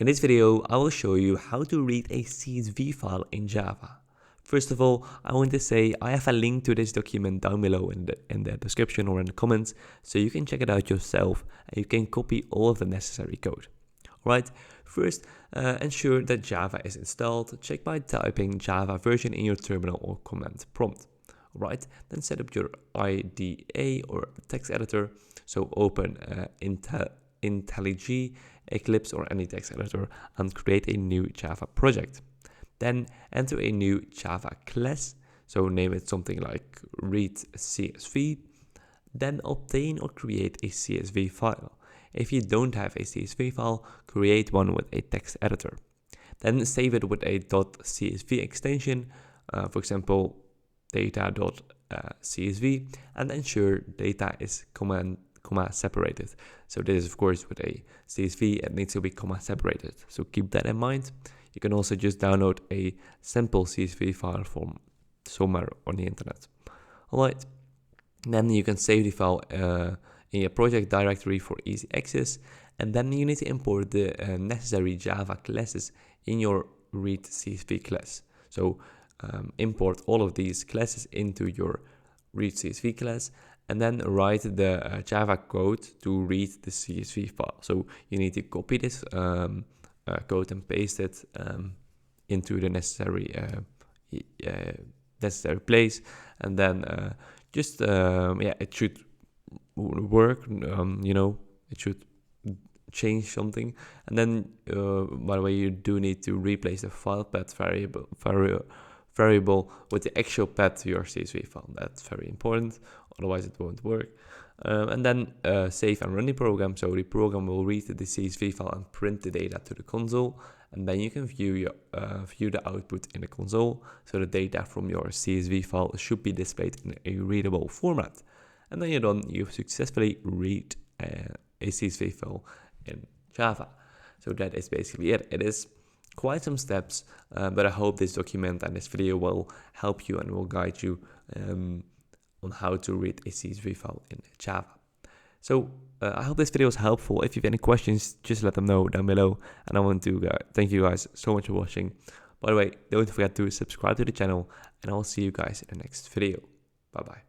In this video, I will show you how to read a CSV file in Java. First of all, I want to say I have a link to this document down below in the description or in the comments, so you can check it out yourself and you can copy all of the necessary code. Alright, first ensure that Java is installed. Check by typing Java version in your terminal or command prompt. Alright, then set up your IDE or text editor. So open IntelliJ, Eclipse or any text editor and create a new Java project. Then enter a new Java class, so name it something like read CSV. Then obtain or create a CSV file. If you don't have a CSV file, create one with a text editor. Then save it with a .csv extension, for example data.csv, and ensure data is comma separated. So this is of course with a CSV, it needs to be comma separated. So keep that in mind. You can also just download a simple CSV file from somewhere on the internet. Alright, then you can save the file in your project directory for easy access, and then you need to import the necessary Java classes in your read CSV class. So import all of these classes into your read CSV class, and then write the Java code to read the CSV file. So you need to copy this code and paste it into the necessary place, and then it should work. It should change something, and then by the way, you do need to replace the file path variable with the actual path to your CSV file. That's very important, otherwise it won't work. And then save and run the program. So the program will read the CSV file and print the data to the console, and then you can view the output in the console. So the data from your CSV file should be displayed in a readable format. And then you're done. You've successfully read a CSV file in Java. So that is basically it. It is quite some steps, but I hope this document and this video will help you and will guide you on how to read a CSV file in Java. So I hope this video was helpful. If you have any questions, just let them know down below. And I want to thank you guys so much for watching. By the way, don't forget to subscribe to the channel, and I will see you guys in the next video. Bye bye.